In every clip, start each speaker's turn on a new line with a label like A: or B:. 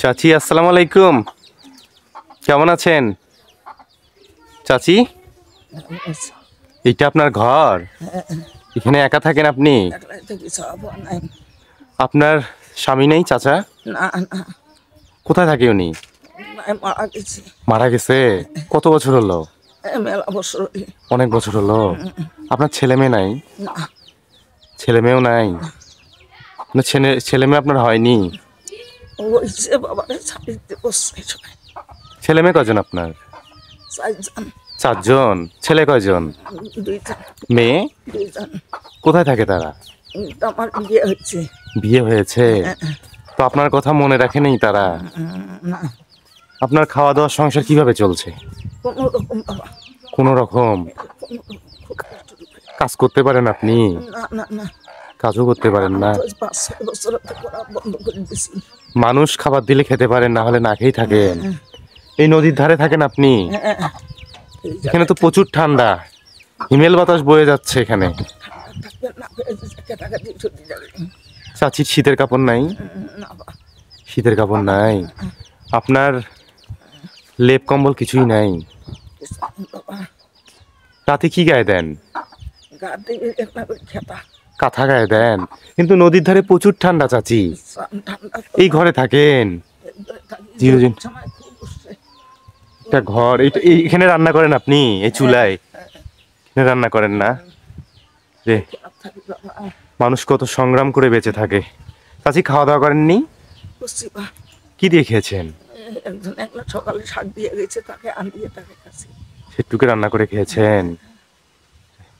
A: চাচি আসসালামু আলাইকুম, কেমন আছেন? চাচি, এটা আপনার ঘর? এখানে একা থাকেন আপনি? আপনার স্বামী নেই চাচা? কোথায় থাকে উনি? মারা গেছে? কত বছর হলো? অনেক বছর হলো। আপনার ছেলে মেয়ে নাই? ছেলে মেয়েও নাই? ছেলে মেয়ে আপনার হয়নি? ছেলে মেয়ে কয়জন আপনার? চারজন। ছেলে কয়জন? মেয়ে? কোথায় থাকে তারা? বিয়ে হয়েছে? তো আপনার কথা মনে রাখেনি তারা? আপনার খাওয়া দাওয়ার সংসার কিভাবে চলছে? কোনো রকম? কাজ করতে পারেন আপনি? কাজও করতে পারেন না? মানুষ খাবার দিলে খেতে পারেন, না হলে না খেয়েই থাকেন। এই নদীর ধারে থাকেন আপনি? এখানে তো প্রচুর ঠান্ডা, হিমেল বাতাস বয়ে যাচ্ছে এখানে। চাচির শীতের কাপড় নাই? শীতের কাপড় নাই? আপনার লেপ কম্বল কিছুই নাই? রাতে কি গায়ে দেন? কাঁথা গায়ে দেন? কিন্তু নদীর ধারে প্রচুর ঠান্ডা চাচি, এই ঘরে থাকেন? এটা ঘর, এখানে রান্না করেন আপনি? এই চুলায় এখানে রান্না করেন না রে? মানুষ কত সংগ্রাম করে বেঁচে থাকে। চাচি খাওয়া দাওয়া করেননি? কি দিয়ে খেয়েছেন?
B: সকালে শাক দিয়ে গেছে, তাকে আনিয়ে তাকে খাচ্ছি।
A: সেটুকু রান্না করে খেয়েছেন?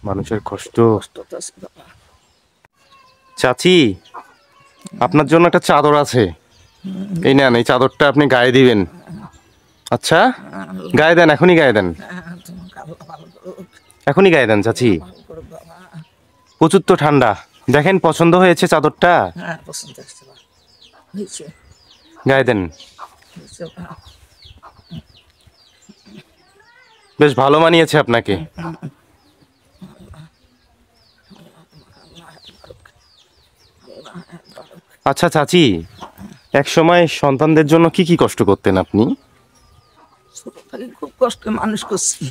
A: মানুষের কষ্ট। চাচি, আপনার জন্য একটা চাদর আছে, এই নেন, এই চাদরটা আপনি গায়ে দিবেন। আচ্ছা, গায়ে দেন, এখনই গায়ে দেন, এখনই গায়ে দেন চাচি। প্রচুর তো ঠান্ডা, দেখেন পছন্দ হয়েছে চাদরটা? গায়ে দেন, বেশ ভালো মানিয়েছে আপনাকে। আচ্ছা চাচি, এক সময় সন্তানদের জন্য কি কি কষ্ট করতেন আপনি?
B: খুব কষ্ট মানুষ করছি।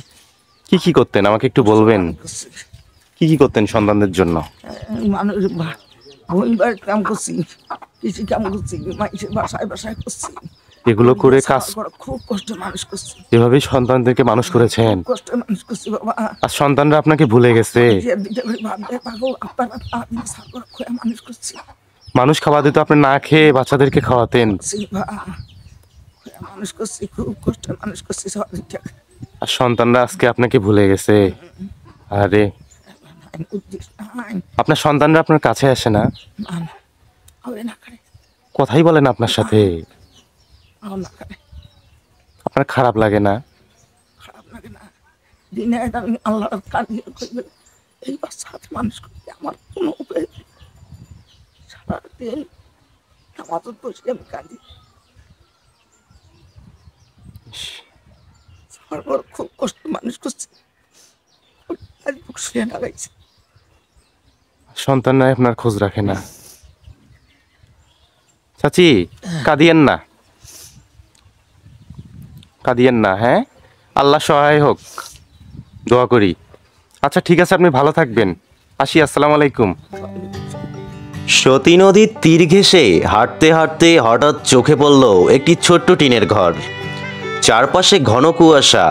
A: কি কি করতেন আমাকে একটু বলবেন? কি কি করতেন সন্তানদের জন্য?
B: মানুষ বইবার কাম করছি, কৃষি কাম করছি, মানুষের বাসায় বাসায় করছি।
A: এগুলো করে কাজ
B: খুব কষ্ট মানুষ করছি।
A: এভাবেই সন্তানদেরকে মানুষ করেছেন?
B: কষ্ট মানুষ করছি বাবা।
A: আর সন্তানরা আপনাকে ভুলে গেছে?
B: মানুষ করছি।
A: মানুষ খাওয়া দিত, আপনি না খেয়ে বাচ্চাদেরকে খাওয়াতেন?
B: মানুষ করছি, খুব কষ্ট মানুষ করছি।
A: আর সন্তানরা আজকে আপনাকে ভুলে গেছে। আরে, আপনার সন্তানরা আপনার কাছে আসে না? কথাই বলে না আপনার সাথে? আপনার খারাপ লাগে না?
B: খারাপ লাগে না। দিনে আমি আল্লাহ এই বাচ্চা হাতে মানুষ করতে আমার কোনো উপায় নেই। সারাদিন আমার তো বসে আমি কাঁদি। খুব কষ্ট মানুষ করছে।
A: সন্তানরা আপনার খোঁজ রাখে না? চাচি, কাঁদিয়েন না, কাঁদিয়েন না, হ্যাঁ? আল্লাহ সহায় হোক, দোয়া করি। আচ্ছা ঠিক আছে, আপনি ভালো থাকবেন, আসি, আসসালামু আলাইকুম।
C: সতী নদীর তীর ঘেঁষে হাঁটতে হাঁটতে হঠাৎ চোখে পড়ল একটি ছোট্ট টিনের ঘর। চারপাশে ঘন কুয়াশা,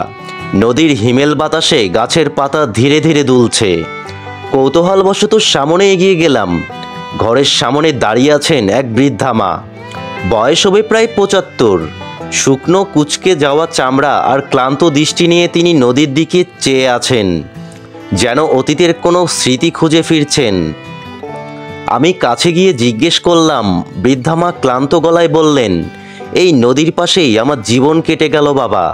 C: নদীর হিমেল বাতাসে গাছের পাতা ধীরে ধীরে দুলছে। কৌতূহলবশত সামনে এগিয়ে গেলাম। ঘরের সামনে দাঁড়িয়ে আছেন এক বৃদ্ধা মা, বয়স হবে প্রায় ৭৫। শুকনো কুঁচকে যাওয়া চামড়া আর ক্লান্ত দৃষ্টি নিয়ে তিনি নদীর দিকে চেয়ে আছেন, যেন অতীতের কোনো স্মৃতি খুঁজে ফিরছেন। আমি কাছে গিয়ে জিজ্ঞেস করলাম। বৃদ্ধা মা ক্লান্ত গলায় বললেন, এই নদীর পাশেই আমার জীবন কেটে গেল বাবা।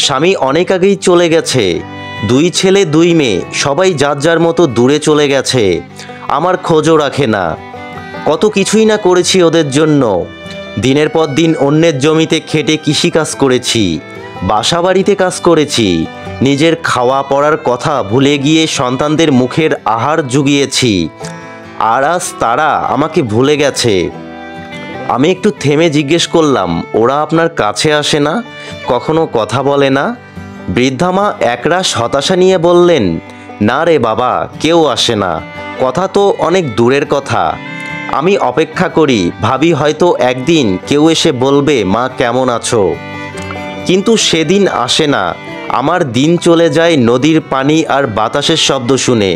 C: স্বামী অনেক আগেই চলে গেছে, 2 ছেলে 2 মেয়ে, সবাই যার যার মতো দূরে চলে গেছে। আমার খোঁজও রাখে না। কত কিছুই না করেছি ওদের জন্য। দিনের পর দিন অন্যের জমিতে খেটে কৃষিকাজ করেছি, বাসা বাড়িতে কাজ করেছি, নিজের খাওয়া পড়ার কথা ভুলে গিয়ে সন্তানদের মুখের আহার জুগিয়েছি। আর আজ তারা আমাকে ভুলে গেছে। আমি একটু থেমে জিজ্ঞেস করলাম, ওরা আপনার কাছে আসে না, কখনো কথা বলে না? বৃদ্ধা মা একরাশ হতাশা নিয়ে বললেন, না রে বাবা, কেউ আসে না। কথা তো অনেক দূরের কথা। আমি অপেক্ষা করি, ভাবি হয়তো একদিন কেউ এসে বলবে মা কেমন আছো। কিন্তু সেদিন আসে না। আমার দিন চলে যায় নদীর পানি আর বাতাসের শব্দ শুনে।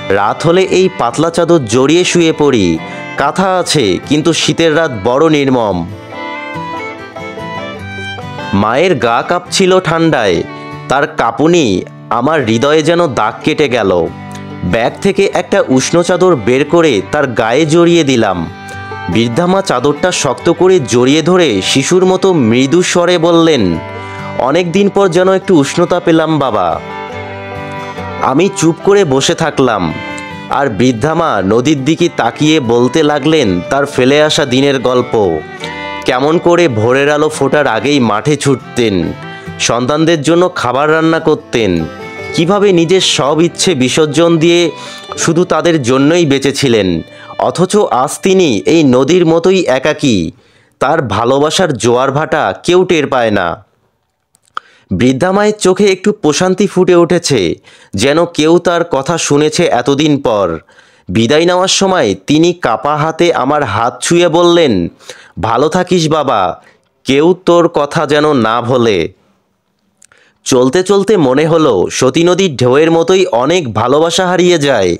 C: রাত হলে এই পাতলা চাদর জড়িয়ে শুয়ে পড়ি। কাঁথা আছে, কিন্তু শীতের রাত বড় নির্মম। মায়ের গা কাঁপছিল ঠান্ডায়। তার কাঁপুনি আমার হৃদয়ে যেন দাগ কেটে গেল। ব্যাগ থেকে একটা উষ্ণ চাদর বের করে তার গায়ে জড়িয়ে দিলাম। বৃদ্ধা মা চাদরটা শক্ত করে জড়িয়ে ধরে শিশুর মতো মৃদু স্বরে বললেন, অনেক দিন পর যেন একটু উষ্ণতা পেলাম বাবা। আমি চুপ করে বসে থাকলাম, আর বৃদ্ধা মা নদীর দিকে তাকিয়ে বলতে লাগলেন তার ফেলে আসা দিনের গল্প। কেমন করে ভোরের আলো ফোটার আগেই মাঠে ছুটতেন, সন্তানদের জন্য খাবার রান্না করতেন, কিভাবে নিজের সব ইচ্ছে বিসর্জন দিয়ে শুধু তাদের জন্যই বেঁচেছিলেন। অথচ আজ তিনি এই নদীর মতোই একাকী। তার ভালোবাসার জোয়ার ভাটা কেউ টের পায় না। বৃদ্ধা মায়ের চোখে একটু প্রশান্তি ফুটে উঠেছে, যেন কেউ তার কথা শুনেছে এতদিন পর। বিদায় নেওয়ার সময় তিনি কাপা হাতে আমার হাত ছুঁয়ে বললেন, ভালো থাকিস বাবা, কেউ তোর কথা যেন না ভোলে। চলতে চলতে মনে হলো সতী নদীর ঢেউয়ের মতোই অনেক ভালোবাসা হারিয়ে যায়।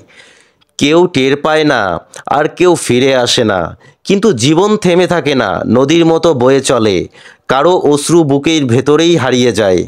C: কেউ টের পায় না, আর কেউ ফিরে আসে না। কিন্তু জীবন থেমে থাকে না, নদীর মতো বয়ে চলে। কারো অশ্রু বুকের ভেতরেই হারিয়ে যায়।